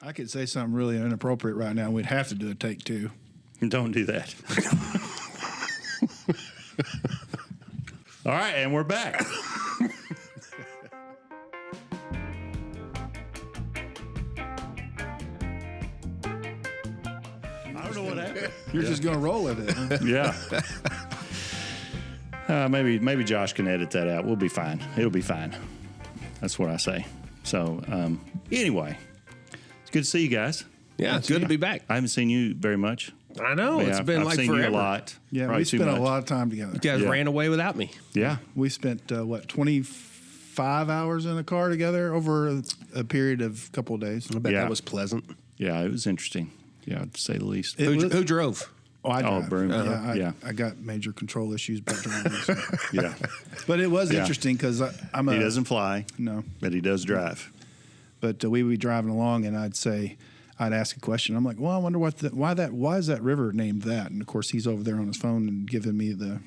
I could say something really inappropriate right now. We'd have to do a take two. Don't do that. All right, and we're back. I don't know what happened. You're just going to roll with it. Huh? Yeah. Maybe Josh can edit that out. We'll be fine. It'll be fine. That's what I say. So, anyway, it's good to see you guys. Yeah, it's good to be back. I haven't seen you very much. I know. Yeah, It's been I've like seen forever. you a lot. Yeah, Probably we too spent a much. lot of time together. You guys Yeah. ran away without me. Yeah. We spent, 25 hours in a car together over a period of a couple of days. I bet Yeah. that was pleasant. Yeah, it was interesting. Yeah, to say the least. Who drove? Oh, I drive. Broom. Yeah, I got major control issues back driving. So. Yeah. But it was Yeah. interesting because I'm He doesn't fly, No. but he does drive. But we would be driving along, and I'd ask a question. I'm like, well, I wonder why is that river named that? And of course, he's over there on his phone and giving me the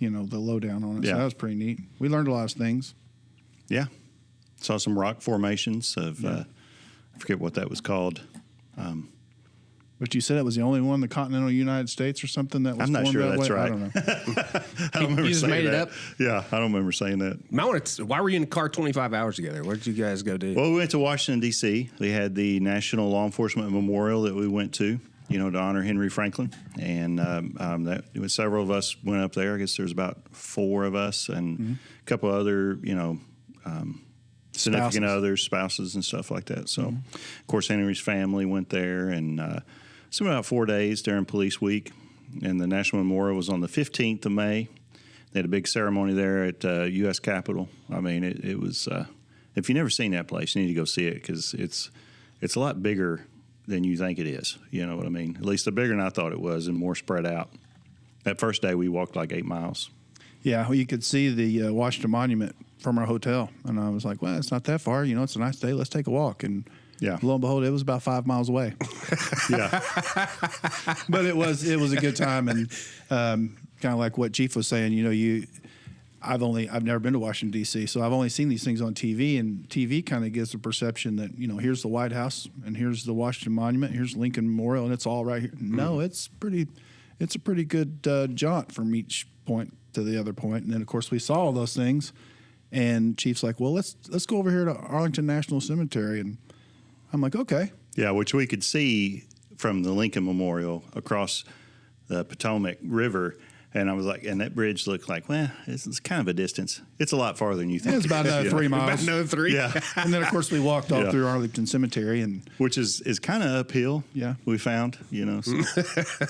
lowdown on it. Yeah. So that was pretty neat. We learned a lot of things. Yeah. Saw some rock formations of, I forget what that was called. But you said it was the only one in the continental United States or something that was I'm not formed sure that that's way? right. I don't know. I don't remember You just saying made it that. up? Yeah, I don't remember saying that. Why were you in the car 25 hours together? What did you guys go do? Well, we went to Washington, D.C. They had the National Law Enforcement Memorial that we went to, to honor Henry Franklin. And several of us went up there. I guess there's about 4 of us and a couple other, significant others, spouses and stuff like that. So, of course, Henry's family went there and spent about 4 days during Police Week. And the National Memorial was on the 15th of May. They had a big ceremony there at U.S. Capitol. I mean, it was, if you've never seen that place, you need to go see it because it's a lot bigger than you think it is. You know what I mean? At least bigger than I thought it was and more spread out. That first day, we walked like 8 miles. Yeah, well, you could see the Washington Monument from our hotel. And I was like, well, it's not that far. It's a nice day. Let's take a walk. And lo and behold, it was about 5 miles away. Yeah. But it was a good time. And kind of like what Chief was saying, I've never been to Washington, D.C., so I've only seen these things on TV, and TV kind of gives the perception that, here's the White House, and here's the Washington Monument, here's Lincoln Memorial, and it's all right here. No, it's a pretty good jaunt from each point to the other point. And then, of course, we saw all those things, and Chief's like, well, let's go over here to Arlington National Cemetery, and I'm like, okay. Yeah, which we could see from the Lincoln Memorial across the Potomac River. And I was like, and that bridge looked like, well, it's kind of a distance. It's a lot farther than you think. It's about another 3 miles. About another 3? Yeah. And then, of course, we walked all through Arlington Cemetery. Which is kind of uphill, Yeah. we found, So.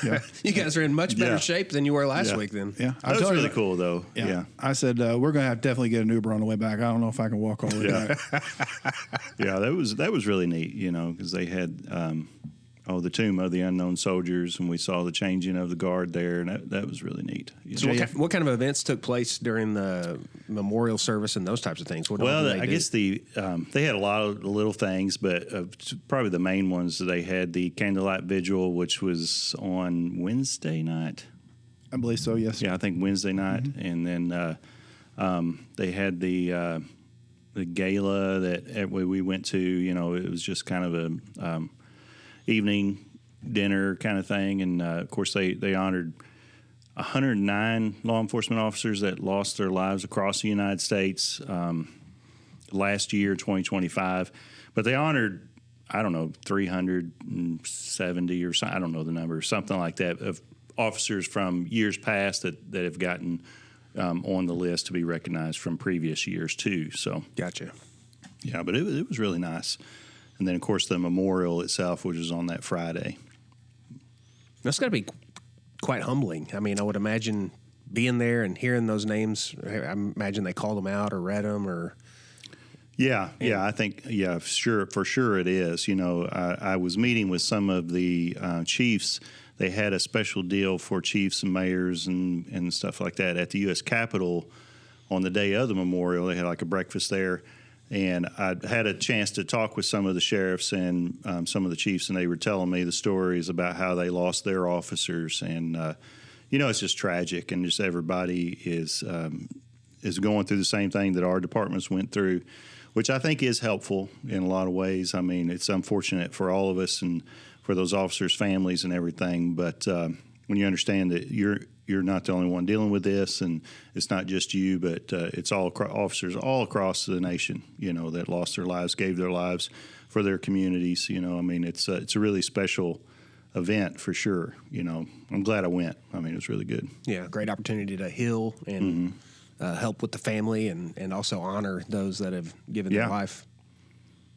Yeah. You guys are in much better shape than you were last week then. Yeah. That was really cool, though. Yeah. I said, we're going to have to definitely get an Uber on the way back. I don't know if I can walk all the way back. Yeah, that was really neat, because they had the Tomb of the Unknown Soldiers, and we saw the changing of the guard there, and that was really neat. So what kind of events took place during the memorial service and those types of things? I guess they had a lot of little things, but probably the main ones, they had the candlelight vigil, which was on Wednesday night. I believe so, yes. Yeah, I think Wednesday night. And then they had the gala that we went to. It was just kind of a evening dinner kind of thing. And, of course, they honored 109 law enforcement officers that lost their lives across the United States last year, 2025. But they honored, 370 or something, I don't know the number, something like that, of officers from years past that have gotten on the list to be recognized from previous years, too. So, Gotcha. Yeah, but it was really nice. And then, of course, the memorial itself, which is on that Friday. That's got to be quite humbling. I mean, I would imagine being there and hearing those names. I imagine they called them out or read them or. Yeah, I think, for sure it is. I was meeting with some of the chiefs. They had a special deal for chiefs and mayors and stuff like that at the U.S. Capitol on the day of the memorial. They had like a breakfast there. And I had a chance to talk with some of the sheriffs and some of the chiefs, and they were telling me the stories about how they lost their officers. And, it's just tragic, and just everybody is going through the same thing that our departments went through. which I think is helpful in a lot of ways. I mean, it's unfortunate for all of us and for those officers' families and everything, but when you understand that you're not the only one dealing with this, and it's not just you, but it's all officers all across the nation, that lost their lives, gave their lives for their communities. I mean, it's a really special event for sure. I'm glad I went. I mean, it was really good. Yeah, great opportunity to heal and help with the family and also honor those that have given their life.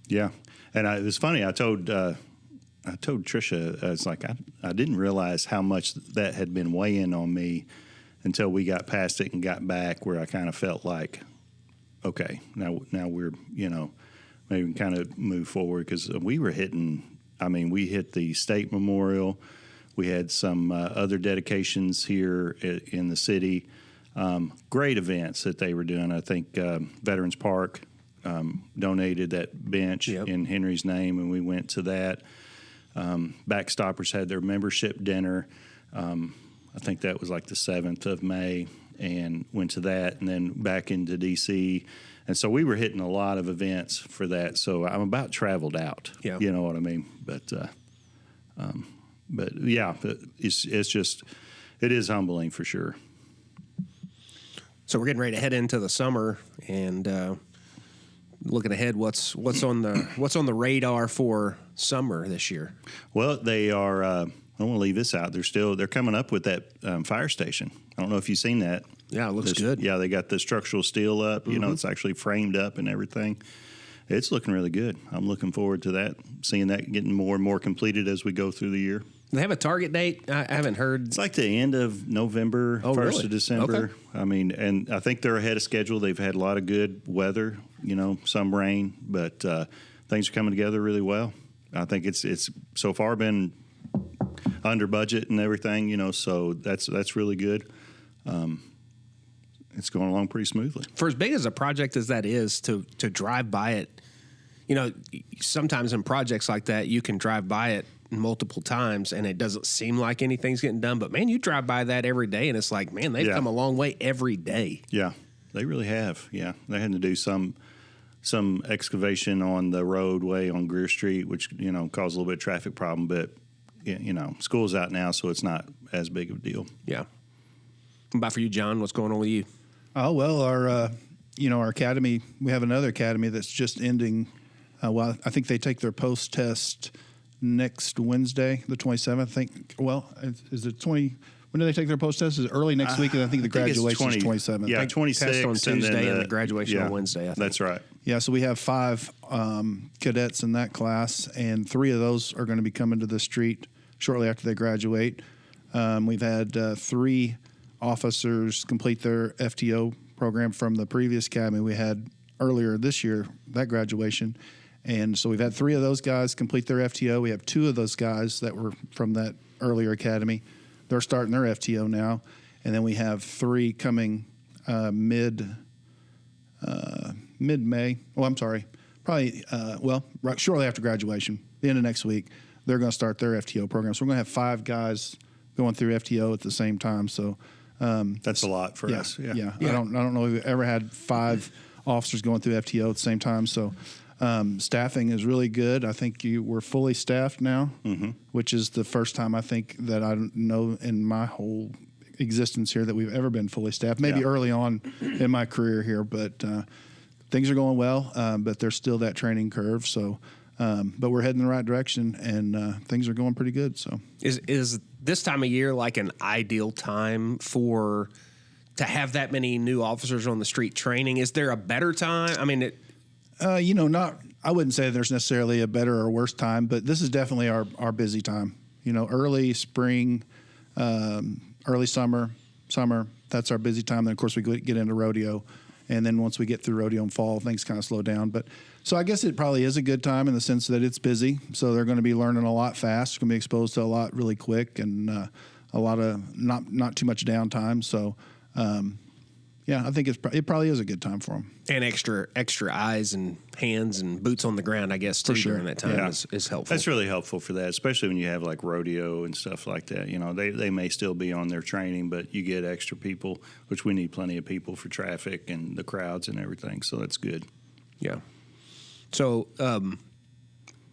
Yeah, and it was funny. I told Tricia, I was like, I didn't realize how much that had been weighing on me until we got past it and got back, where I kind of felt like, okay, now we're, maybe we can kind of move forward, because we were hitting. I mean, we hit the state memorial. We had some other dedications here in the city. Great events that they were doing. I think Veterans Park donated that bench in Henry's name, and we went to that. Backstoppers had their membership dinner. I think that was like the 7th of May, and went to that, and then back into D.C. And so we were hitting a lot of events for that. So I'm about traveled out. Yeah. You know what I mean? But yeah, it's just, it is humbling for sure. So we're getting ready to head into the summer, and looking ahead, what's on the radar for summer this year? Well, they are. I don't want to leave this out. They're coming up with that fire station. I don't know if you've seen that. Yeah, it looks good. Yeah, they got the structural steel up. It's actually framed up and everything. It's looking really good. I'm looking forward to that. Seeing that getting more and more completed as we go through the year. Do they have a target date? I haven't heard. It's like the end of November, 1st really? of December. Okay. I mean, and I think they're ahead of schedule. They've had a lot of good weather, some rain, but things are coming together really well. I think it's so far been under budget and everything, so that's really good. It's going along pretty smoothly. For as big as a project as that is, to drive by it, sometimes in projects like that, you can drive by it multiple times and it doesn't seem like anything's getting done. But man, you drive by that every day and it's like, man, they've come a long way every day. Yeah, they really have. Yeah, they had to do some excavation on the roadway on Greer Street, which caused a little bit of traffic problem. But school's out now, so it's not as big of a deal. Yeah. What about for you, John? What's going on with you? Oh, well, our academy, we have another academy that's just ending. Well, I think they take their post-test next Wednesday, the 27th. I think, well, is it 20? When do they take their post-test? Is it early next week? And I think the graduation is 27th. Yeah, 26 test on Tuesday and the graduation on Wednesday, I think. That's right. Yeah, so we have 5 cadets in that class, and 3 of those are going to be coming to the street shortly after they graduate. We've had 3 officers complete their FTO program from the previous academy we had earlier this year, that graduation. And so we've had 3 of those guys complete their FTO. We have 2 of those guys that were from that earlier academy. They're starting their FTO now. And then we have 3 coming mid-May. Oh, I'm sorry. Probably, right shortly after graduation, the end of next week, they're going to start their FTO program. So we're going to have 5 guys going through FTO at the same time. So that's a lot for us. Yeah. I don't know if we've ever had 5 officers going through FTO at the same time. So staffing is really good. I think we're fully staffed now, which is the first time I think that I know in my whole existence here that we've ever been fully staffed. Maybe early on in my career here, but things are going well. But there's still that training curve. So, but we're heading in the right direction, and things are going pretty good. So, is this time of year like an ideal time to have that many new officers on the street training? Is there a better time? I mean, I wouldn't say there's necessarily a better or worse time, but this is definitely our busy time. Early spring, early summer, that's our busy time. Then, of course, we get into rodeo. And then once we get through rodeo and fall, things kind of slow down. But so I guess it probably is a good time in the sense that it's busy. So they're going to be learning a lot fast. Going to be exposed to a lot really quick, and a lot of not too much downtime. So, I think it probably is a good time for them. And extra eyes and hands and boots on the ground, I guess, too, during that time is helpful. That's really helpful for that, especially when you have like rodeo and stuff like that. They may still be on their training, but you get extra people, which we need plenty of people for traffic and the crowds and everything. So that's good. Yeah. So,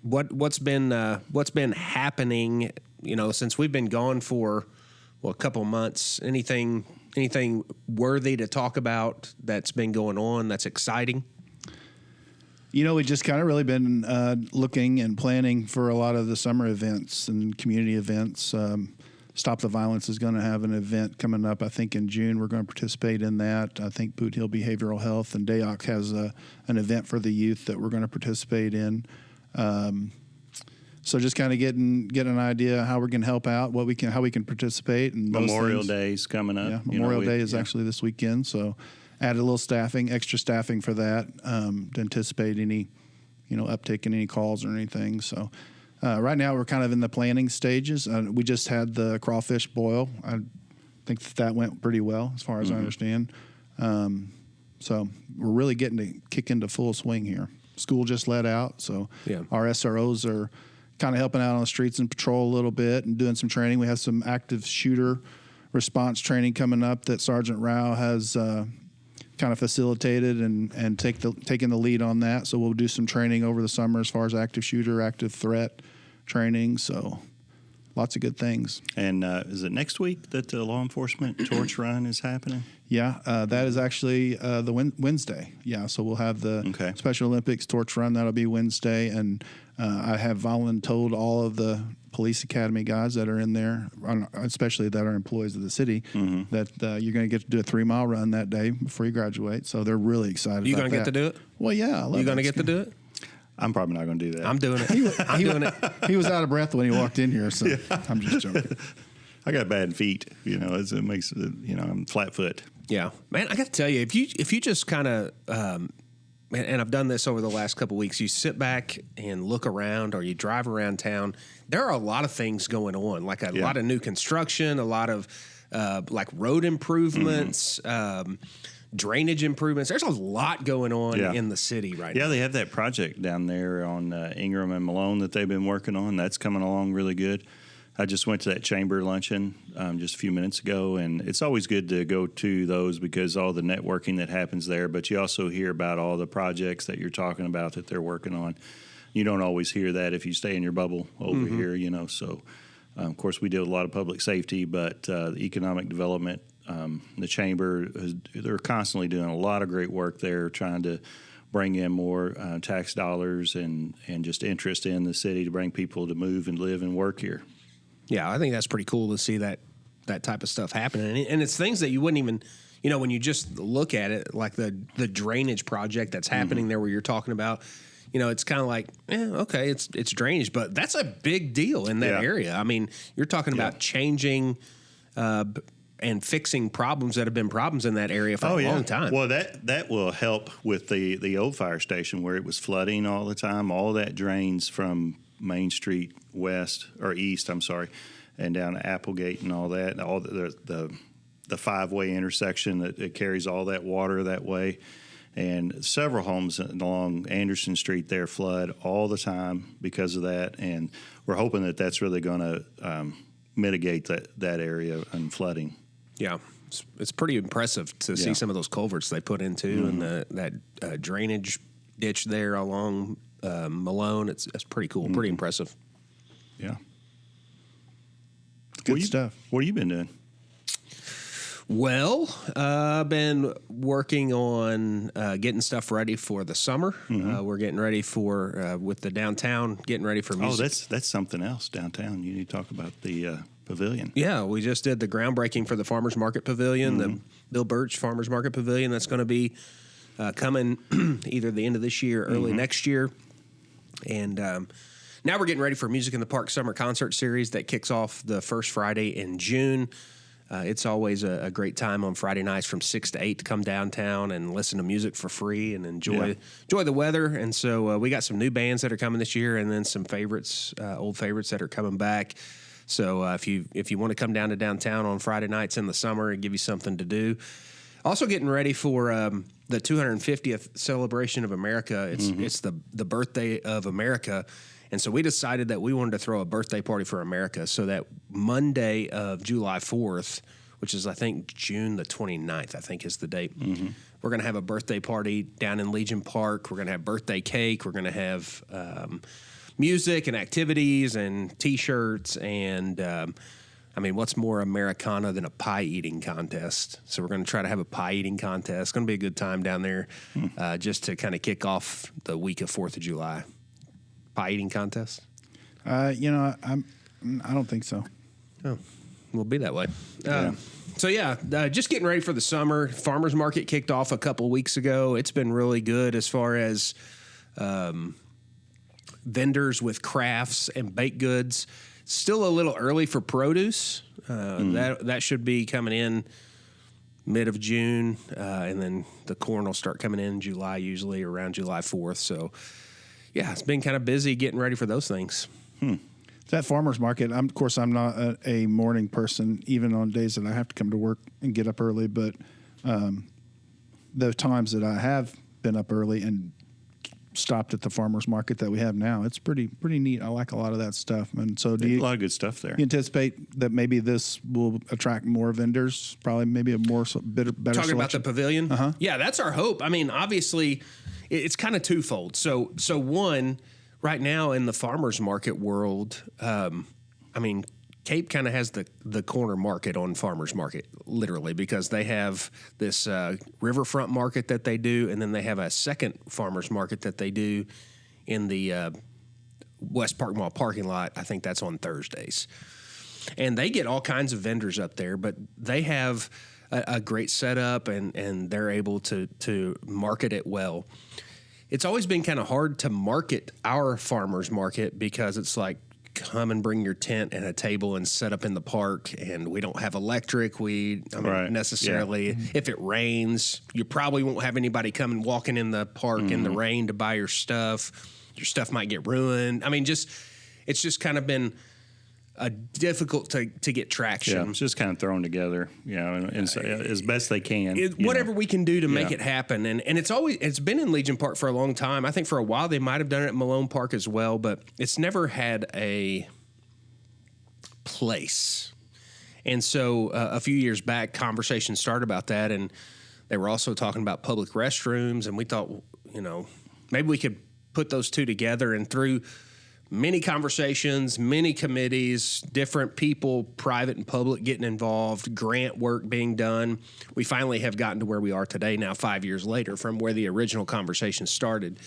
what's been happening? Since we've been gone for a couple months. Anything worthy to talk about that's been going on that's exciting? We just kind of really been looking and planning for a lot of the summer events and community events. Stop the Violence is going to have an event coming up, I think, in June. We're going to participate in that. I think Boot Hill Behavioral Health and DAOC has an event for the youth that we're going to participate in. So just kind of get an idea how we're going to help out, how we can participate. And Memorial Day's coming up. Yeah, Memorial Day is actually this weekend. So added a little extra staffing for that to anticipate any, uptick in any calls or anything. So right now we're kind of in the planning stages. We just had the crawfish boil. I think that went pretty well as far as I understand. So we're really getting to kick into full swing here. School just let out, so our SROs are kind of helping out on the streets and patrol a little bit and doing some training. We have some active shooter response training coming up that Sergeant Rao has kind of facilitated and taking the lead on that. So we'll do some training over the summer as far as active shooter, active threat training. So lots of good things. And is it next week that the law enforcement torch run is happening? Yeah, that is actually the Wednesday. Yeah, so we'll have the Special Olympics torch run. That'll be Wednesday. And I have voluntold all of the police academy guys that are in there, especially that are employees of the city, that you're going to get to do a 3-mile run that day before you graduate. So they're really excited You about going to get to do it? Well, yeah. You going to get to do it? I'm probably not going to do that. I'm doing it. I'm doing it. He was out of breath when he walked in here, so I'm just joking. I got bad feet, it makes it, I'm flat foot. Yeah, man, I got to tell you, if you just kind of, and I've done this over the last couple of weeks, you sit back and look around, or you drive around town. There are a lot of things going on, like a lot of new construction, a lot of like road improvements. Drainage improvements. There's a lot going on in the city right now. Yeah, they have that project down there on Ingram and Malone that they've been working on. That's coming along really good. I just went to that chamber luncheon just a few minutes ago, and it's always good to go to those because all the networking that happens there, but you also hear about all the projects that you're talking about that they're working on. You don't always hear that if you stay in your bubble over here, so of course we deal with a lot of public safety, but the economic development, the chamber, they're constantly doing a lot of great work there, trying to bring in more tax dollars and just interest in the city to bring people to move and live and work here. Yeah, I think that's pretty cool to see that type of stuff happening. And it's things that you wouldn't even, when you just look at it, like the drainage project that's happening there where you're talking about, it's kind of like, okay, it's drainage, but that's a big deal in that area. I mean, you're talking about changing and fixing problems that have been problems in that area for a long time. Well, that will help with the old fire station where it was flooding all the time. All that drains from Main Street east, and down to Applegate and all that. All the 5-way intersection that carries all that water that way. And several homes along Anderson Street there flood all the time because of that. And we're hoping that that's really going to mitigate that area and flooding. Yeah, it's pretty impressive to see some of those culverts they put into and that drainage ditch there along Malone. It's pretty cool, pretty impressive. Yeah. Good stuff. What have you been doing? Well, I've been working on getting stuff ready for the summer. We're getting ready for, with the downtown, getting ready for music. Oh, that's something else downtown. You need to talk about the pavilion. Yeah, we just did the groundbreaking for the Farmers Market Pavilion, the Bill Birch Farmers Market Pavilion. That's going to be coming either the end of this year or early next year. And now we're getting ready for Music in the Park Summer Concert Series that kicks off the first Friday in June. It's always a great time on Friday nights from 6 to 8 to come downtown and listen to music for free and enjoy the weather. And so we got some new bands that are coming this year, and then some favorites, old favorites that are coming back. So if you want to come down to downtown on Friday nights in the summer and give you something to do. Also getting ready for the 250th celebration of America. It's the birthday of America. And so we decided that we wanted to throw a birthday party for America, so that Monday of July 4th, which is, I think, June the 29th, I think is the date. We're going to have a birthday party down in Legion Park. We're going to have birthday cake. We're going to have music and activities and T-shirts and what's more Americana than a pie eating contest? So we're going to try to have a pie eating contest. It's going to be a good time down there, just to kind of kick off the week of 4th of July. Pie eating contest? I don't think so. Oh, we'll be that way. Just getting ready for the summer. Farmers market kicked off a couple weeks ago. It's been really good as far as vendors with crafts and baked goods. Still a little early for produce. That should be coming in mid of June, and then the corn will start coming in July, usually around July 4th. So, yeah, it's been kind of busy getting ready for those things. That farmer's market, of course, I'm not a morning person, even on days that I have to come to work and get up early. But the times that I have been up early and stopped at the farmer's market that we have now, it's pretty neat. I like a lot of that stuff. And so, a lot of good stuff there. You anticipate that maybe this will attract more vendors? Probably, maybe a better Talking selection? about the pavilion, yeah, that's our hope. I mean, obviously, it's kind of twofold. So one, right now in the farmers market world, Cape kind of has the corner market on farmers market, literally, because they have this riverfront market that they do, and then they have a second farmers market that they do in the West Park Mall parking lot. I think that's on Thursdays. And they get all kinds of vendors up there, but they have a great setup, and they're able to market it well. It's always been kind of hard to market our farmers market because it's like, come and bring your tent and a table and set up in the park, and we don't have electric. Necessarily. Yeah. If it rains, you probably won't have anybody coming walking in the park in the rain to buy your stuff. Your stuff might get ruined. It's just kind of been difficult to get traction. Yeah, it's just kind of thrown together, and as best they can. Whatever we can do to make it happen. And it's been in Legion Park for a long time. I think for a while they might have done it at Malone Park as well, but it's never had a place. And so a few years back, conversations started about that, and they were also talking about public restrooms, and we thought, maybe we could put those two together, and through many conversations, many committees, different people, private and public, getting involved, grant work being done, we finally have gotten to where we are today now, 5 years later, from where the original conversation started.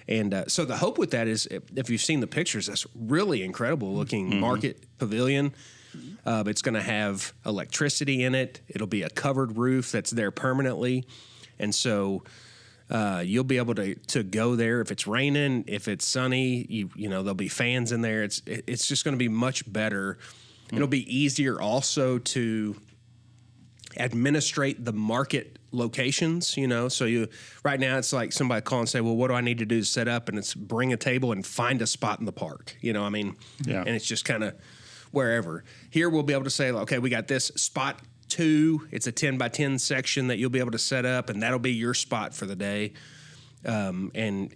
And so the hope with that is, if you've seen the pictures, that's really incredible looking market pavilion. It's going to have electricity in it. It'll be a covered roof that's there permanently. And so you'll be able to go there if it's raining, if it's sunny. There'll be fans in there. It's just going to be much better. It'll be easier also to administrate the market locations. So right now it's like somebody call and say, well, what do I need to do to set up? And it's bring a table and find a spot in the park. And it's just kind of wherever. Here we'll be able to say, okay, we got this spot 2. It's a 10 by 10 section that you'll be able to set up, and that'll be your spot for the day. And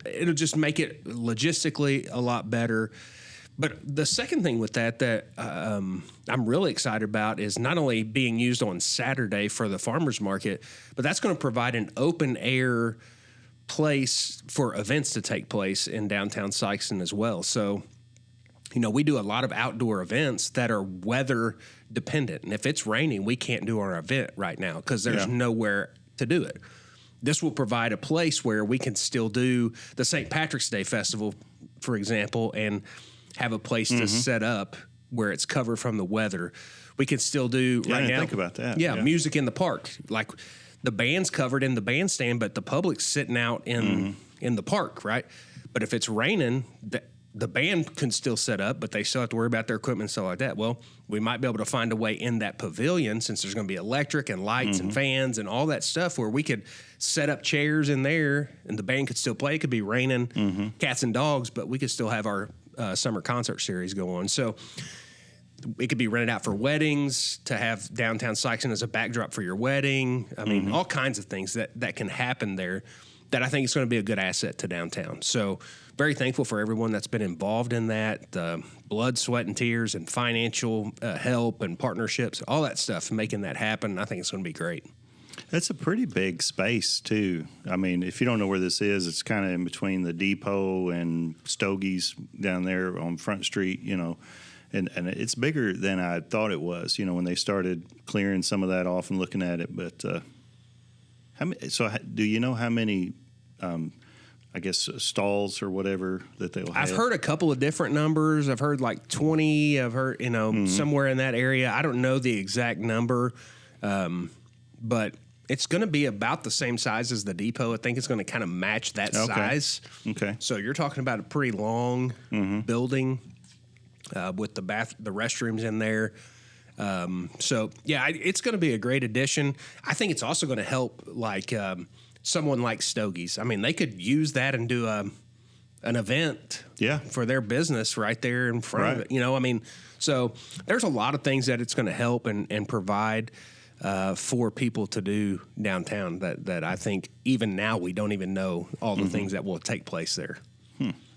it'll just make it logistically a lot better. But the second thing with that I'm really excited about is not only being used on Saturday for the farmers market, but that's going to provide an open air place for events to take place in downtown Sikeston as well. So, we do a lot of outdoor events that are weather dependent. And if it's raining, we can't do our event right now because there's nowhere to do it. This will provide a place where we can still do the St. Patrick's Day Festival, for example, and have a place to set up where it's covered from the weather. We can still do right now. Think about that. Yeah, music in the park. Like the band's covered in the bandstand, but the public's sitting out in the park, right? But if it's raining, the band can still set up, but they still have to worry about their equipment and stuff like that. Well, we might be able to find a way in that pavilion, since there's going to be electric and lights and fans and all that stuff, where we could set up chairs in there and the band could still play. It could be raining, cats and dogs, but we could still have our summer concert series go on. So it could be rented out for weddings, to have downtown Sikeston as a backdrop for your wedding. All kinds of things that can happen there that I think is going to be a good asset to downtown. So very thankful for everyone that's been involved in that, blood, sweat, and tears, and financial help and partnerships, all that stuff, making that happen. I think it's going to be great. That's a pretty big space, too. I mean, if you don't know where this is, it's kind of in between the depot and Stogie's down there on Front Street, you know. And it's bigger than I thought it was, you know, when they started clearing some of that off and looking at it. But do you know how many, I guess, stalls or whatever that they'll have? I've heard a couple of different numbers. I've heard like 20. I've heard, somewhere in that area. I don't know the exact number, but it's going to be about the same size as the depot. I think it's going to kind of match that size. Okay. So you're talking about a pretty long building. With the restrooms in there. It's going to be a great addition. I think it's also going to help someone like Stogie's. I mean, they could use that and do an event for their business right there in front of it. You know, I mean, so there's a lot of things that it's going to help and provide for people to do downtown that I think even now we don't even know all the things that will take place there.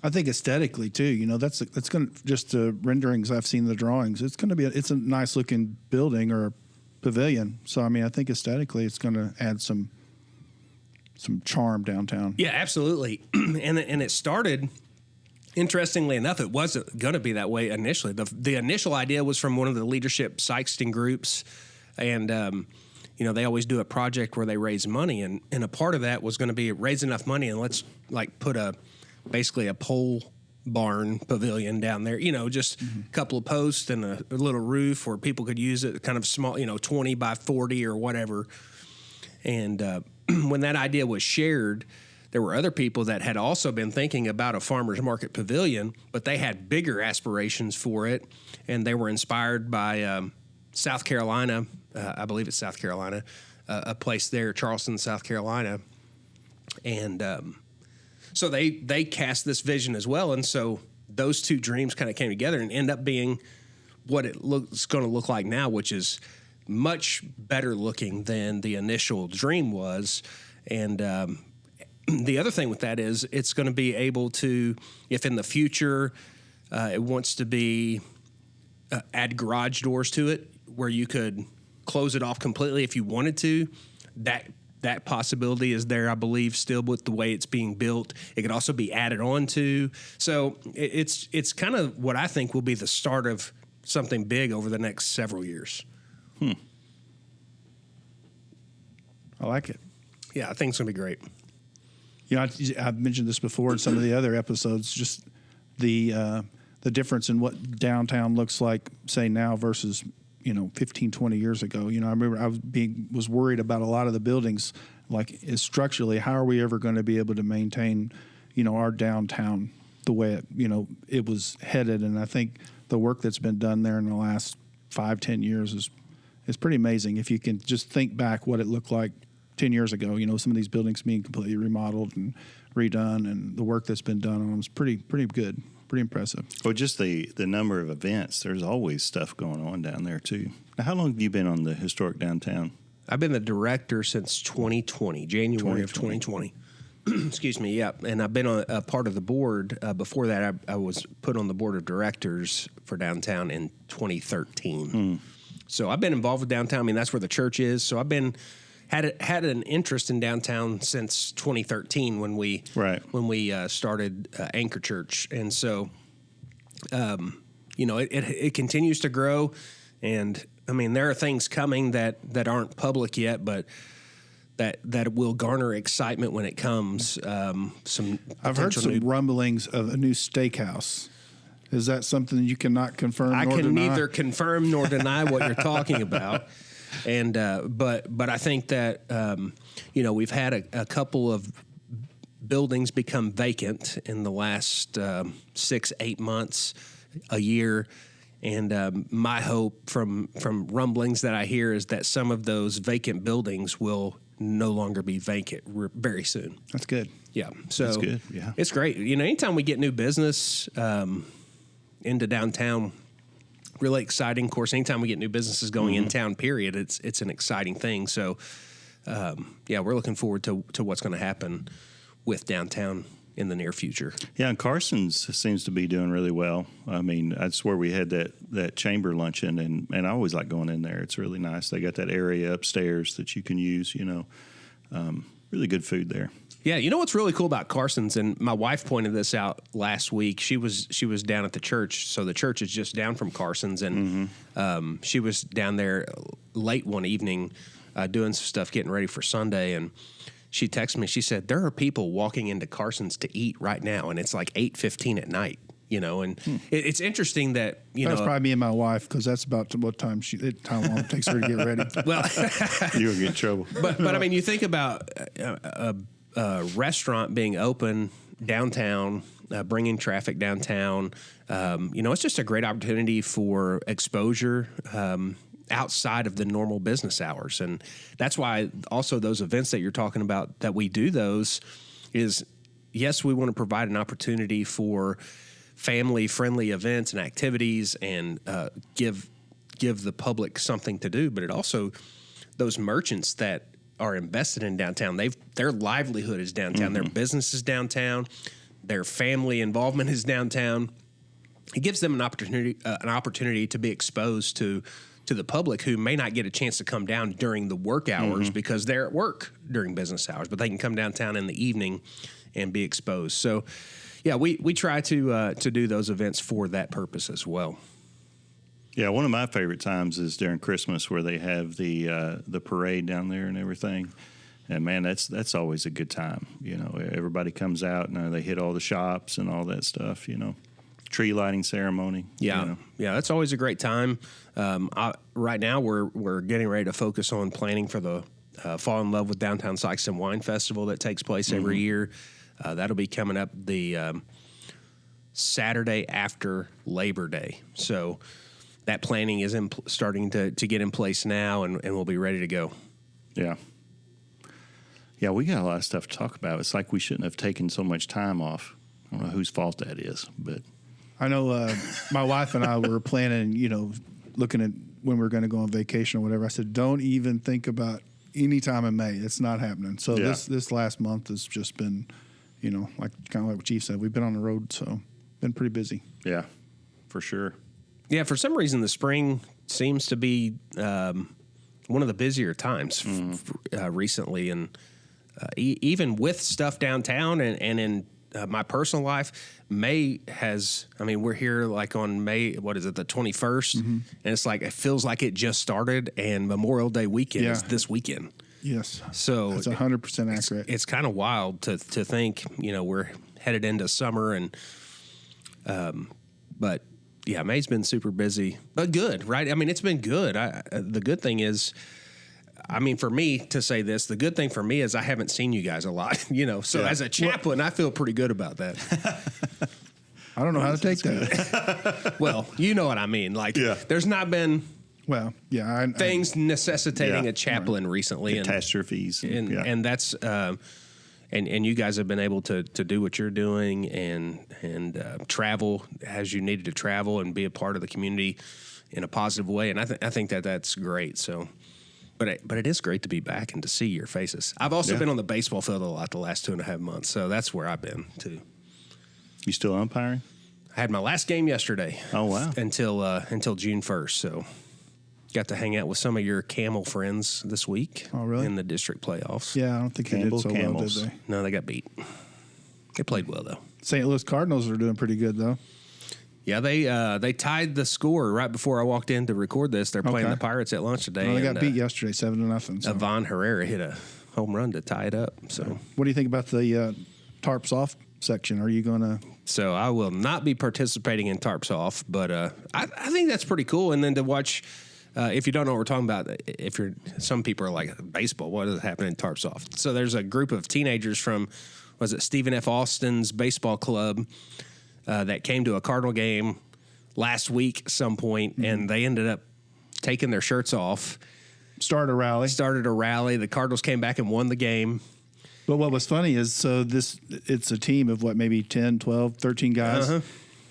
I think aesthetically too, you know, that's going to, just the renderings I've seen, the drawings, it's going to be, it's a nice looking building or a pavilion. So, I mean, I think aesthetically it's going to add some charm downtown. Yeah, absolutely. and it started, interestingly enough, it wasn't going to be that way initially. The initial idea was from one of the leadership Sykeston groups. And, they always do a project where they raise money. And a part of that was going to be raise enough money and let's put basically a pole barn pavilion down there, just a couple of posts and a little roof where people could use it, kind of small, 20 by 40 or whatever. And when that idea was shared, there were other people that had also been thinking about a farmer's market pavilion, but they had bigger aspirations for it. And they were inspired by South Carolina, I believe it's South Carolina, a place there, Charleston, South Carolina. And so they cast this vision as well, and so those two dreams kind of came together and end up being what it's going to look like now, which is much better looking than the initial dream was. And the other thing with that is it's going to be able to, if in the future it wants to be add garage doors to it, where you could close it off completely if you wanted to, that possibility is there, I believe, still with the way it's being built. It could also be added on to. So it's kind of what I think will be the start of something big over the next several years. I like it. Yeah, I think it's going to be great. You know, I've mentioned this before in some of the other episodes, just the difference in what downtown looks like, say, now versus 15, 20 years ago. I remember I was worried about a lot of the buildings, like structurally, how are we ever going to be able to maintain, our downtown the way it was headed. And I think the work that's been done there in the last 5-10 years is pretty amazing. If you can just think back what it looked like 10 years ago, some of these buildings being completely remodeled and redone, and the work that's been done on them is pretty good. Pretty impressive. Well, just the number of events. There's always stuff going on down there, too. Now, how long have you been on the historic downtown? I've been the director since 2020, January of 2020. Excuse me, yeah. And I've been a part of the board. Before that, I was put on the board of directors for downtown in 2013. So I've been involved with downtown. I mean, that's where the church is. So I've been had an interest in downtown since 2013 when we started Anchor Church, and so it continues to grow. And I mean, there are things coming that aren't public yet, but that will garner excitement when it comes. I've heard some rumblings of a new steakhouse. Is that something you cannot confirm? I can deny? Neither confirm nor deny what you're talking about. And but I think that we've had a couple of buildings become vacant in the last 6-8 months, a year, and my hope from rumblings that I hear is that some of those vacant buildings will no longer be vacant very soon. That's good. Yeah, so that's good. Yeah, it's great. Anytime we get new business into downtown. Really exciting. Of course, anytime we get new businesses going in town, period, it's an exciting thing. So, we're looking forward to what's going to happen with downtown in the near future. Yeah, and Carson's seems to be doing really well. I mean, that's where we had that chamber luncheon, and I always like going in there. It's really nice. They got that area upstairs that you can use, really good food there. Yeah, you know what's really cool about Carson's, and my wife pointed this out last week. She was down at the church, so the church is just down from Carson's, and she was down there late one evening doing some stuff, getting ready for Sunday, and she texted me. She said, there are people walking into Carson's to eat right now, and it's like 8:15 at night, and it's interesting that, That's probably me and my wife, because that's about what time long it takes her to get ready. Well, You'll get in trouble. But I mean, you think about a restaurant being open downtown, bringing traffic downtown. It's just a great opportunity for exposure outside of the normal business hours. And that's why also those events that you're talking about, that we do those, is, yes, we want to provide an opportunity for family-friendly events and activities and give the public something to do, but it also, those merchants that are invested in downtown, their livelihood is downtown, their business is downtown, their family involvement is downtown. It gives them an opportunity to be exposed to the public who may not get a chance to come down during the work hours because they're at work during business hours, but they can come downtown in the evening and be exposed. So, yeah, we try to do those events for that purpose as well. Yeah, one of my favorite times is during Christmas, where they have the parade down there and everything. And man, that's always a good time. Everybody comes out and they hit all the shops and all that stuff. Tree lighting ceremony. Yeah, yeah, that's always a great time. Right now, we're getting ready to focus on planning for the Fall in Love with Downtown Sikeston Wine Festival that takes place every year. That'll be coming up the Saturday after Labor Day. So that planning is starting to get in place now, and we'll be ready to go. Yeah. Yeah, we got a lot of stuff to talk about. It's like we shouldn't have taken so much time off. I don't know whose fault that is, but I know my wife and I were planning, looking at when we were going to go on vacation or whatever. I said, don't even think about any time in May. It's not happening. So this last month has just been, kind of like what Chief said. We've been on the road, so been pretty busy. Yeah, for sure. Yeah, for some reason, the spring seems to be one of the busier times recently. And even with stuff downtown and in my personal life, May has, we're here like on May, the 21st? And it's like, it feels like it just started, and Memorial Day weekend is this weekend. Yes. So it's 100% accurate. It's kind of wild to think, we're headed into summer, and but yeah, May's been super busy, but good, right? It's been good. The good thing is, for me to say this, the good thing for me is I haven't seen you guys a lot, So as a chaplain, I feel pretty good about that. I don't know how to take that. Well, you know what I mean. There's not been things necessitating a chaplain recently, catastrophes, and that's. And you guys have been able to do what you're doing and travel as you needed to travel and be a part of the community in a positive way. And I think that's great. So, but it is great to be back and to see your faces. I've also been on the baseball field a lot the last 2.5 months. So that's where I've been too. You still umpiring? I had my last game yesterday. Oh, wow. Until June 1st. So got to hang out with some of your Camel friends this week. Oh, really? In the district playoffs. Yeah, I don't think they did so well, did they? No, they got beat. They played well, though. St. Louis Cardinals are doing pretty good, though. Yeah, they tied the score right before I walked in to record this. They're playing the Pirates at lunch today. Well, they got beat yesterday, 7-0. So. Ivan Herrera hit a home run to tie it up. So, what do you think about the tarps off section? Are you going to? So I will not be participating in tarps off, but I think that's pretty cool. And then to watch. If you don't know what we're talking about, some people are like, baseball, what is happening in tarps off? So there's a group of teenagers from, Stephen F. Austin's baseball club that came to a Cardinal game last week at some point, and they ended up taking their shirts off. Started a rally. The Cardinals came back and won the game. But what was funny is, it's a team of maybe 10, 12, 13 guys.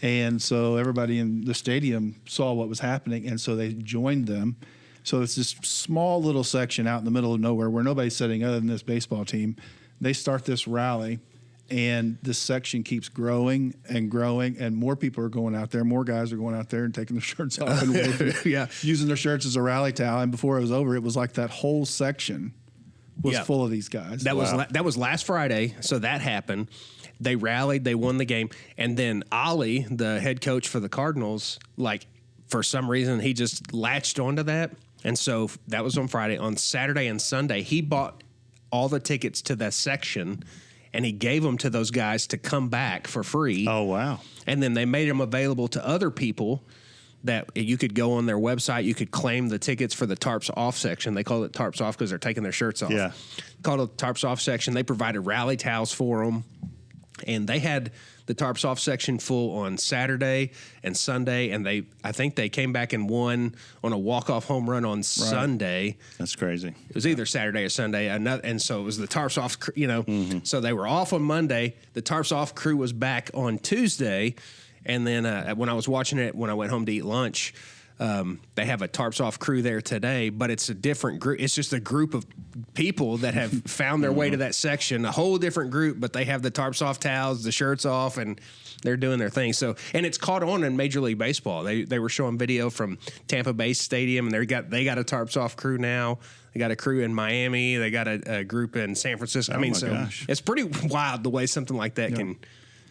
And so everybody in the stadium saw what was happening, and so they joined them. So it's this small little section out in the middle of nowhere where nobody's sitting other than this baseball team. They start this rally, And this section keeps growing and growing, and more people are going out there. More guys are going out there and taking their shirts off and waving, using their shirts as a rally towel. And before it was over, it was like that whole section was full of these guys. That was last Friday, so that happened. They rallied, they won the game, and then Ollie, the head coach for the Cardinals, like for some reason he just latched onto that, and so that was on Friday. On Saturday and Sunday, he bought all the tickets to that section, and he gave them to those guys to come back for free. Oh, wow. And then they made them available to other people that you could go on their website. You could claim the tickets for the Tarps Off section. They call it Tarps Off because they're taking their shirts off. Yeah. Called it Tarps Off section. They provided rally towels for them. And they had the Tarps Off section full on Saturday and Sunday, and I think they came back and won on a walk-off home run on Sunday. That's crazy. It was either Saturday or Sunday, and so it was the Tarps Off, So they were off on Monday. The Tarps Off crew was back on Tuesday, and then when I was watching it, when I went home to eat lunch, they have a Tarps Off crew there today, but it's a different group. It's just a group of people that have found their way to that section, a whole different group, but they have the Tarps Off towels, the shirts off, and they're doing their thing. So, and it's caught on in Major League Baseball. They were showing video from Tampa Bay Stadium, and they got a Tarps Off crew now. They got a crew in Miami. They got a group in San Francisco. Gosh. It's pretty wild the way something like that can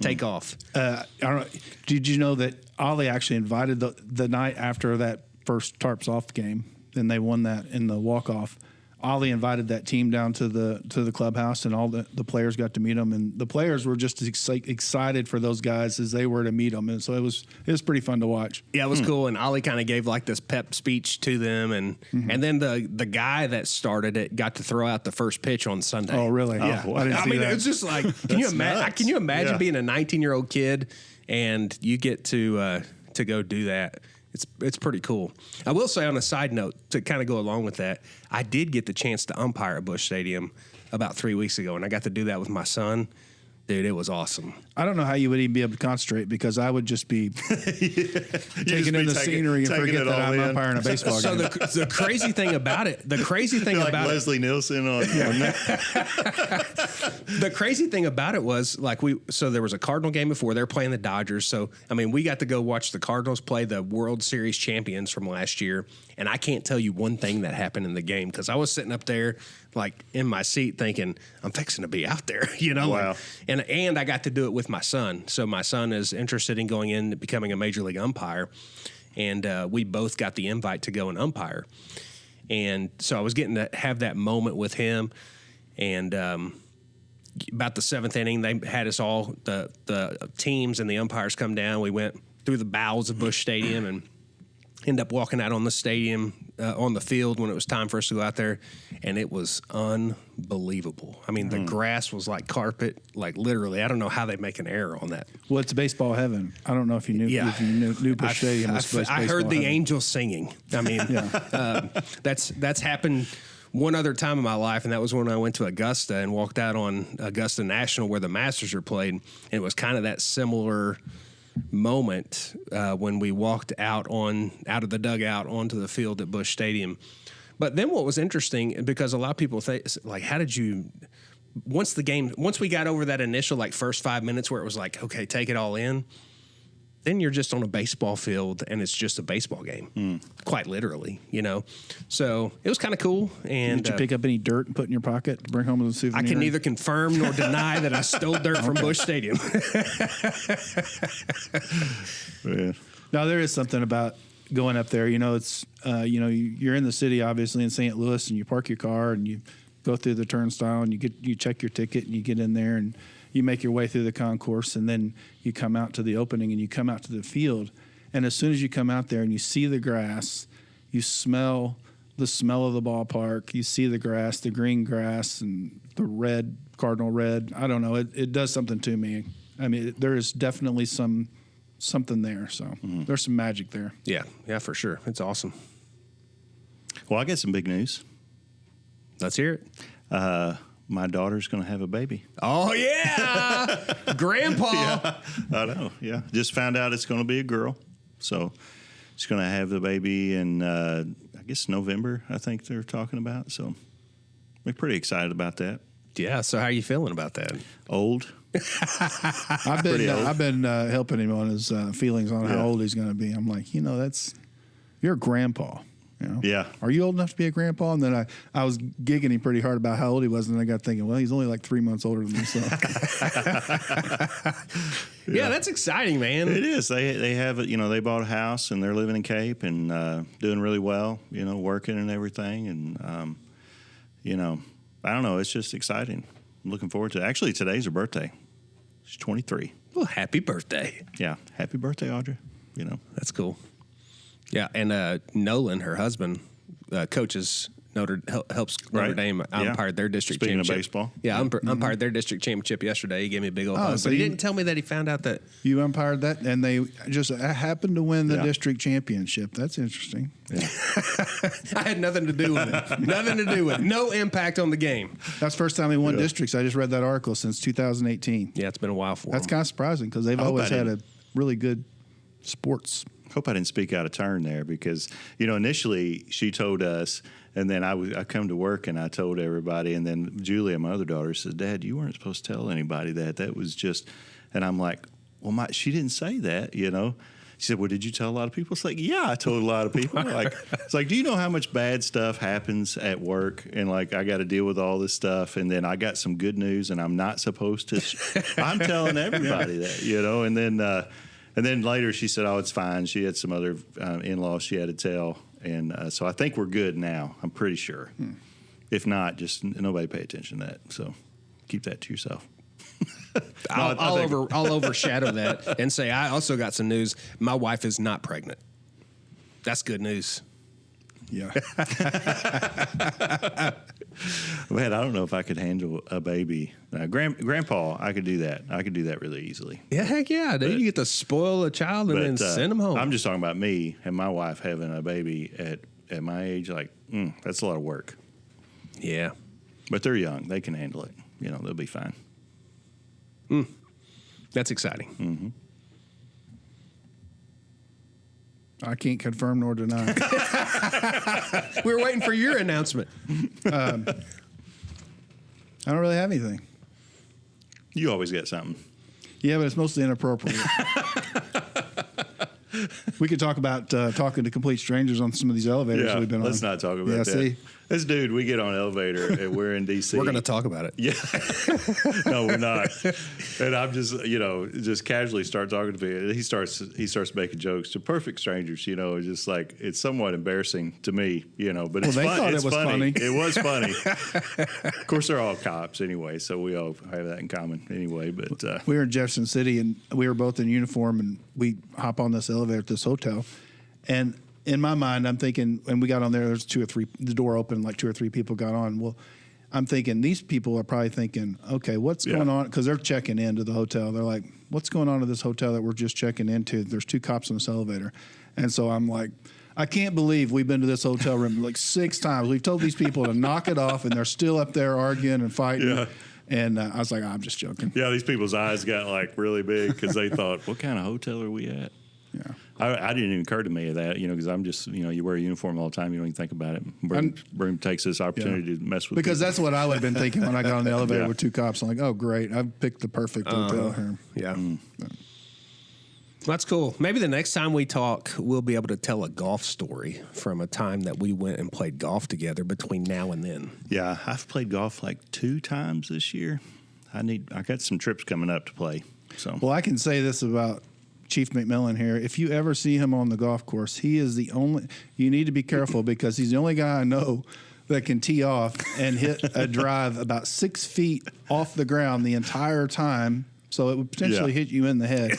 take off. I don't know. Did you know that Ollie actually invited the night after that first Tarps Off game, and they won that in the walk-off? Ollie invited that team down to the clubhouse, and all the players got to meet them, and the players were just excited for those guys as they were to meet them, and so it was pretty fun to watch. Yeah, it was cool, and Ollie kind of gave like this pep speech to them, and then the guy that started it got to throw out the first pitch on Sunday. Oh, really? Yeah, I didn't see that. It's just like can you imagine being a 19-year-old kid and you get to go do that? It's pretty cool. I will say on a side note, to kind of go along with that, I did get the chance to umpire at Busch Stadium about 3 weeks ago, and I got to do that with my son. Dude, it was awesome. I don't know how you would even be able to concentrate because I would just be taking in the scenery and forget that I'm umpiring a baseball game. So the crazy thing about it, like Leslie Nielsen on the crazy thing about it was so there was a Cardinal game before. They're playing the Dodgers. So, I mean, we got to go watch the Cardinals play the World Series champions from last year. And I can't tell you one thing that happened in the game because I was sitting up there like in my seat thinking, I'm fixing to be out there, Wow. And I got to do it with my son. So my son is interested in going in becoming a major league umpire. And we both got the invite to go and umpire. And so I was getting to have that moment with him. And about the seventh inning, they had us all, the teams and the umpires come down. We went through the bowels of Busch Stadium and ended up walking out on the stadium, on the field when it was time for us to go out there, and it was unbelievable. I mean, the grass was like carpet, like literally. I don't know how they make an error on that. Well, it's baseball heaven. I don't know if you knew. Yeah. If you knew Busch Stadium was baseball I heard the heaven. angels singing. I mean, that's happened one other time in my life, and that was when I went to Augusta and walked out on Augusta National where the Masters are played, and it was kind of that similar moment when we walked out of the dugout onto the field at Busch Stadium. But then what was interesting, because a lot of people think, like, how did you, once we got over that initial like first 5 minutes where it was like, okay, take it all in, then you're just on a baseball field and it's just a baseball game, quite literally, So it was kind of cool. And did you pick up any dirt and put in your pocket to bring home as a souvenir? I can neither confirm nor deny that I stole dirt from Busch Stadium. Yeah. Now there is something about going up there. It's you're in the city, obviously in St. Louis, and you park your car and you go through the turnstile and you check your ticket and you get in there and you make your way through the concourse, and then you come out to the opening and you come out to the field. And as soon as you come out there and you see the grass, you smell the smell of the ballpark, you see the grass, the green grass and the red, cardinal red. I don't know. It does something to me. I mean, there is definitely something there. So there's some magic there. Yeah, for sure. It's awesome. Well, I got some big news. Let's hear it. My daughter's going to have a baby. Oh, yeah. Grandpa. Yeah, I know. Yeah. Just found out it's going to be a girl. So she's going to have the baby in, I guess, November, I think they're talking about. So we're pretty excited about that. Yeah. So how are you feeling about that? Old. I've been helping him on his feelings on how old he's going to be. I'm like, you're a grandpa. Yeah. Are you old enough to be a grandpa? And then I was gigging him pretty hard about how old he was, and then I got thinking, well, he's only like 3 months older than me. So. Yeah, that's exciting, man. It is. They have it. They bought a house and they're living in Cape and doing really well. Working and everything. And I don't know. It's just exciting. I'm looking forward to it. Actually, today's her birthday. She's 23. Well, happy birthday. Yeah. Happy birthday, Audrey. That's cool. Yeah, and Nolan, her husband, coaches helps Notre Dame umpired their district Speaking championship. of baseball. Yeah, umpired their district championship yesterday. He gave me a big old hug. so But he you- didn't tell me that he found out that. You umpired that, and they just happened to win the district championship. That's interesting. I had nothing to do with it. Nothing to do with it. No impact on the game. That's the first time they won districts. I just read that article since 2018. Yeah, it's been a while for That's him. kind of surprising because they've I hope always I had a didn't- really good sports. Hope I didn't speak out of turn there because, initially she told us, and then I come to work and I told everybody, and then Julia, my other daughter, said, Dad, you weren't supposed to tell anybody that. That was just, and I'm like, well, she didn't say that, She said, well, did you tell a lot of people? It's like, yeah, I told a lot of people. It's like, do you know how much bad stuff happens at work? And I got to deal with all this stuff. And then I got some good news and I'm not supposed to. I'm telling everybody that, And then later she said, oh, it's fine. She had some other in-laws she had to tell. And so I think we're good now. I'm pretty sure. If not, just nobody pay attention to that. So keep that to yourself. I'll overshadow that and say I also got some news. My wife is not pregnant. That's good news. Yeah. Man, I don't know if I could handle a baby. Grandpa, I could do that. I could do that really easily. Yeah, heck yeah. Dude, you get to spoil a child and then send them home. I'm just talking about me and my wife having a baby at my age. That's a lot of work. Yeah. But they're young. They can handle it. They'll be fine. That's exciting. Mm-hmm. I can't confirm nor deny. We were waiting for your announcement. I don't really have anything. You always get something. Yeah, but it's mostly inappropriate. We could talk about talking to complete strangers on some of these elevators that we've been on. Let's not talk about that. See? This dude, we get on an elevator and we're in D.C. We're going to talk about it. Yeah. No, we're not. And I'm just casually start talking to him. He starts making jokes to perfect strangers, just like it's somewhat embarrassing to me, but it's they fun. thought It's it was funny. It was funny. Of course, they're all cops anyway, so we all have that in common anyway. But We were in Jefferson City, and we were both in uniform, and we hop on this elevator at this hotel. And in my mind, I'm thinking, when we got on there's the door opened, like 2 or 3 people got on. Well, I'm thinking these people are probably thinking, okay, what's going on? Because they're checking into the hotel. They're like, what's going on at this hotel that we're just checking into? There's 2 cops in this elevator. And so I'm like, I can't believe we've been to this hotel room like 6 times. We've told these people to knock it off, and they're still up there arguing and fighting. Yeah. And I was like, I'm just joking. yeah, these people's eyes got really big because they thought, what kind of hotel are we at? Yeah. I didn't even occur to me of that, because I'm just, you wear a uniform all the time. You don't even think about it. Broom takes this opportunity to mess with Because people. that's what I would have been thinking when I got on the elevator with 2 cops. I'm like, oh, great. I've picked the perfect hotel here. Yeah. That's cool. Maybe the next time we talk, we'll be able to tell a golf story from a time that we went and played golf together between now and then. Yeah, I've played golf like 2 times this year. I got some trips coming up to play. So Well, I can say this about Chief McMillan here. If you ever see him on the golf course, he is the only, you need to be careful because he's the only guy I know that can tee off and hit a drive about 6 feet off the ground the entire time. So it would potentially hit you in the head.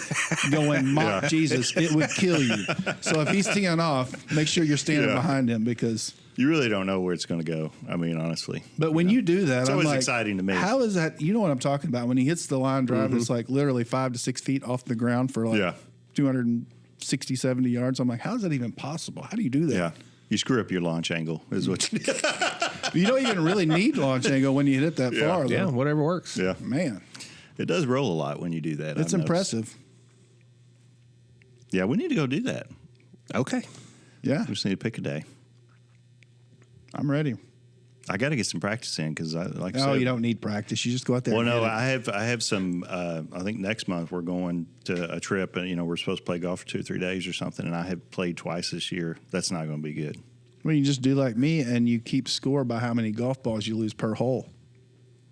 Going, mock Jesus, it would kill you. So if he's teeing off, make sure you're standing behind him because you really don't know where it's going to go. I mean, honestly. But when you do that, it's I'm always like, exciting to me. How is that? You know what I'm talking about? When he hits the line drive, it's like literally 5 to 6 feet off the ground for like 260, 70 yards. I'm like, how is that even possible? How do you do that? Yeah. You screw up your launch angle is what you do. You don't even really need launch angle when you hit it that far. Though. Yeah, whatever works. Yeah. Man. It does roll a lot when you do that. It's impressive. Yeah, we need to go do that. Okay. Yeah. We just need to pick a day. I'm ready. I got to get some practice in because like I No, said, you don't need practice. You just go out there. Well, and no, hit it. I have some. I think next month we're going to a trip, and we're supposed to play golf for 2 or 3 days or something. And I have played twice this year. That's not going to be good. Well, you just do like me, and you keep score by how many golf balls you lose per hole.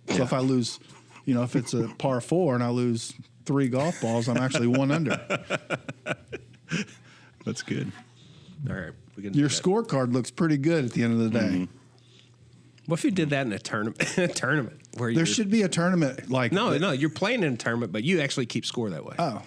So if I lose, if it's a par 4 and I lose 3 golf balls, I'm actually 1 under. That's good. All right. We can Your scorecard looks pretty good at the end of the day. Mm-hmm. What if you did that in a tournament? Where There should be a tournament like No, you're playing in a tournament, but you actually keep score that way. Oh,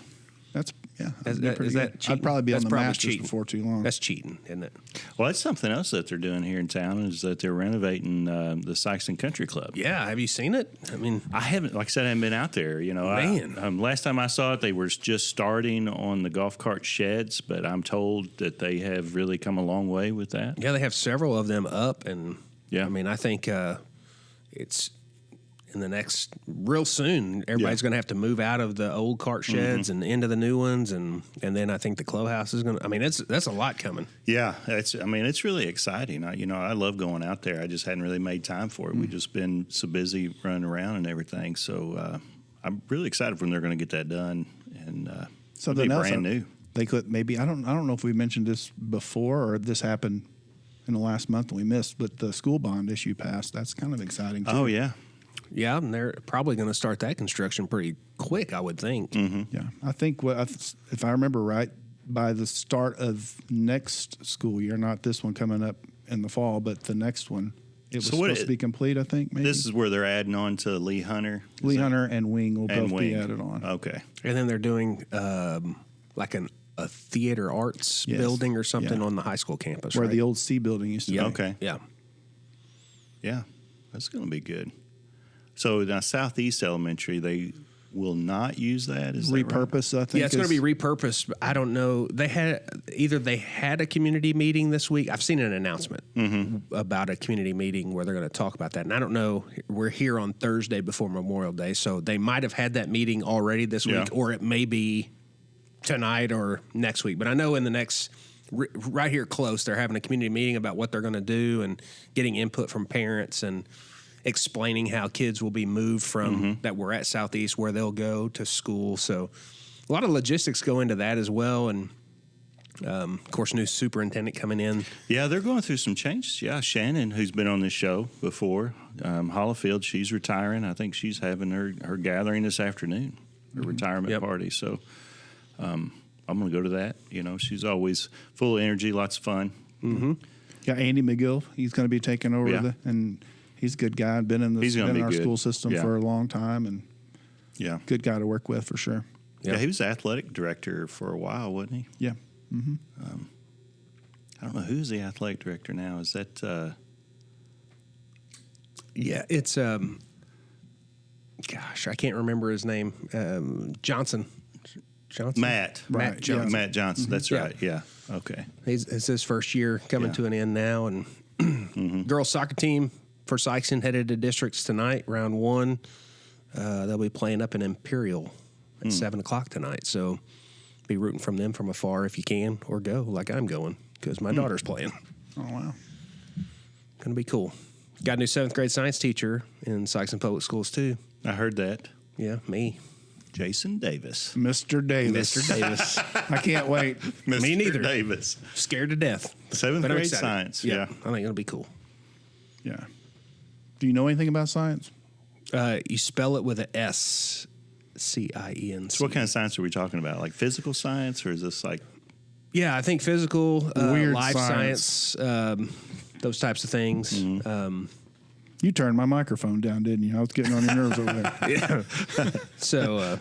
that's Is that'd be that pretty good. cheating? I'd probably be That's on the probably Masters cheating. before too long. That's cheating, isn't it? Well, that's something else that they're doing here in town is that they're renovating the Sykeston Country Club. Yeah. Have you seen it? I mean, I haven't, like I said, I haven't been out there. Man. Last time I saw it, they were just starting on the golf cart sheds, but I'm told that they have really come a long way with that. yeah, they have several of them up, and Yeah. I mean, I think it's in the next real soon. Everybody's going to have to move out of the old cart sheds and into the new ones, and then I think the clubhouse is going to. I mean, that's a lot coming. Yeah, it's really exciting. I love going out there. I just hadn't really made time for it. We've just been so busy running around and everything. So I'm really excited when they're going to get that done, and Something it'll else be brand new. They could maybe I don't know if we mentioned this before or this happened in the last month and we missed, but the school bond issue passed. That's kind of exciting too. Oh yeah, Yeah, and they're probably going to start that construction pretty quick, I would think. Yeah, I think if I remember right, by the start of next school year, not this one coming up in the fall, but the next one, it was supposed to be complete. I think maybe this is where they're adding on to Lee Hunter. Lee Hunter and Wing will and both Wing. be added on. Okay. And then they're doing like a theater arts Yes. building or something Yeah. on the high school campus, Where right? the old C building used to yeah. be. Okay. Yeah. Yeah, that's going to be good. So now Southeast Elementary, they will not use that. Is that right? Repurpose, I think. Yeah, it's going to be repurposed. But I don't know. They had a community meeting this week. I've seen an announcement about a community meeting where they're going to talk about that. And I don't know. We're here on Thursday before Memorial Day, so they might have had that meeting already this Yeah. week, or it may be tonight or next week. But I know in the next right here close, they're having a community meeting about what they're going to do and getting input from parents and explaining how kids will be moved from that we're at Southeast where they'll go to school. So a lot of logistics go into that as well. And of course, new superintendent coming in. Yeah, they're going through some changes. Yeah, Shannon, who's been on this show before, Hollifield, she's retiring. I think she's having her gathering this afternoon, her retirement party. So I'm going to go to that. She's always full of energy, lots of fun. Got Andy McGill. He's going to be taking over Yeah. and he's a good guy. Been in He's gonna be our good. school system Yeah. for a long time and Yeah. good guy to work with for sure. Yeah, he was athletic director for a while, wasn't he? Yeah. I don't know who's the athletic director now. Is that Yeah, it's gosh, I can't remember his name. Johnson. Matt? Right, Matt Johnson. Matt Johnson. That's Yeah. right. Yeah. Okay. It's his first year coming Yeah. to an end now, and girls soccer team for Sykeston headed to districts tonight, round 1. They'll be playing up in Imperial at 7:00 tonight. So be rooting from them from afar if you can, or go like I'm going because my daughter's playing. Oh wow. Gonna be cool. Got a new 7th grade science teacher in Sykeston Public Schools too. I heard that. Yeah, me, Jason Davis. Mr. Davis. Mr. Davis. I can't wait. Mr. Me neither. Davis. Scared to death. 7th But I'm grade excited. science. Yeah, Yeah. I think it'll be cool. Yeah. Do you know anything about science? You spell it with a S, CIENC. So what kind of science are we talking about? Like physical science, or is this like? Yeah, I think physical, Weird life science. science, those types of things. You turned my microphone down, didn't you? I was getting on your nerves over there. Yeah. So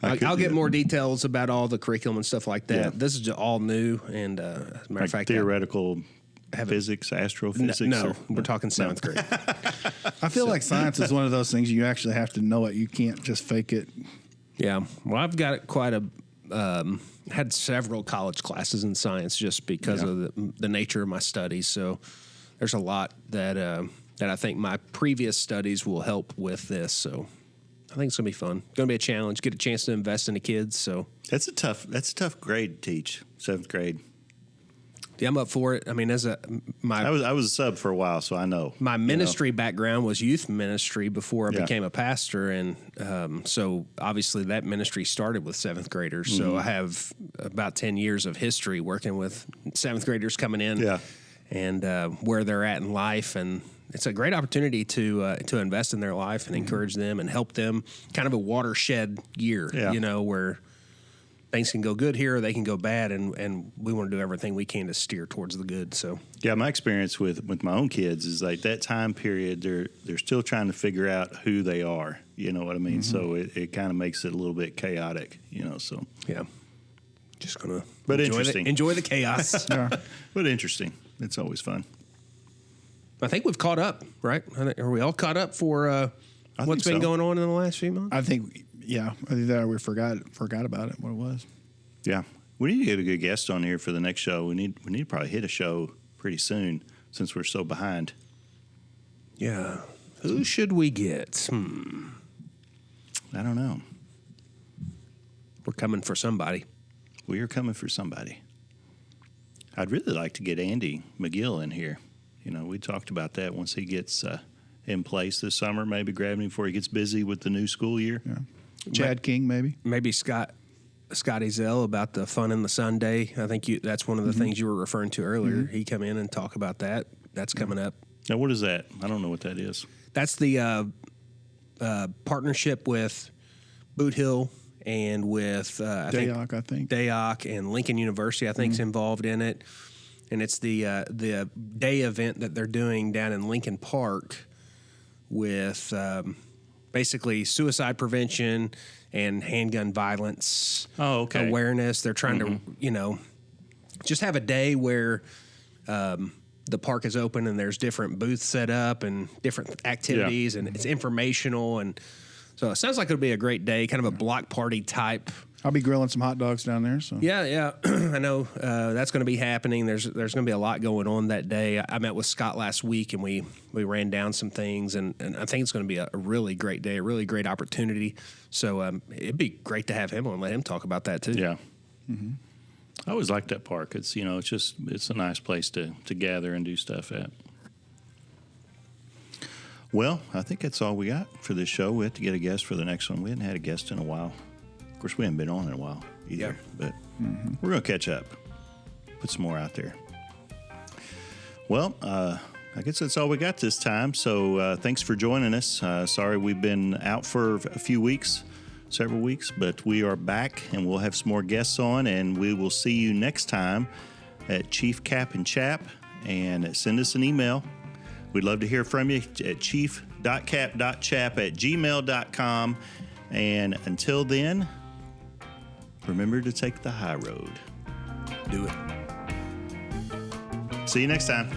could I'll do get it. more details about all the curriculum and stuff like that. Yeah. This is all new, and as a matter Like of fact, theoretical haven't- physics, astrophysics? no, or- we're talking 7th grade. I feel like science is one of those things you actually have to know it. You can't just fake it. Yeah, well, I've got quite a had several college classes in science just because of the nature of my studies. So there's a lot that I think my previous studies will help with this. So I think it's gonna be fun. Gonna be a challenge. Get a chance to invest in the kids. So That's a tough grade to teach. 7th grade. I'm up for it. I mean, as I was a sub for a while, so I know. My ministry background was youth ministry before I Yeah. became a pastor, and so obviously that ministry started with seventh graders. So I have about 10 years of history working with seventh graders coming in, Yeah. and where they're at in life, and it's a great opportunity to invest in their life and encourage them and help them. Kind of a watershed year, Yeah. where things can go good here or they can go bad, and we want to do everything we can to steer towards the good. So Yeah, my experience with my own kids is like that time period, they're still trying to figure out who they are. You know what I mean? So it kind of makes it a little bit chaotic, so. yeah, just gonna But enjoy interesting. enjoy the chaos. But interesting. It's always fun. I think we've caught up, right? Are we all caught up for what's think been so. going on in the last few months? I think that we forgot about it, what it was. Yeah. We need to get a good guest on here for the next show. We need to probably hit a show pretty soon since we're so behind. Yeah. Who should we get? I don't know. We're coming for somebody. We are coming for somebody. I'd really like to get Andy McGill in here. We talked about that once he gets in place this summer, maybe grab him before he gets busy with the new school year. Yeah. Chad King, maybe. Maybe Scotty Zell about the Fun in the Sunday. I think that's one of the things you were referring to earlier. He come in and talk about that. That's coming up. Now, what is that? I don't know what that is. That's the partnership with Boot Hill and with I think Dayoc and Lincoln University. I think is involved in it, and it's the day event that they're doing down in Lincoln Park with basically suicide prevention and handgun violence awareness. They're trying to just have a day where the park is open and there's different booths set up and different activities and it's informational, and so it sounds like it'll be a great day, kind of a block party type. I'll be grilling some hot dogs down there. So Yeah. I know that's going to be happening. There's going to be a lot going on that day. I met with Scott last week and we ran down some things, and I think it's going to be a really great day, a really great opportunity. So it'd be great to have him on, let him talk about that too. Yeah. I always like that park. It's it's a nice place to gather and do stuff at. Well, I think that's all we got for this show. We have to get a guest for the next one. We hadn't had a guest in a while. Of course, we haven't been on in a while either, but we're going to catch up, put some more out there. Well, I guess that's all we got this time. So thanks for joining us. Sorry we've been out for a few weeks, several weeks, but we are back and we'll have some more guests on, and we will see you next time at Chief, Cap, and Chap, and send us an email. We'd love to hear from you at chief.cap.chap@gmail.com. And until then, remember to take the high road. Do it. See you next time.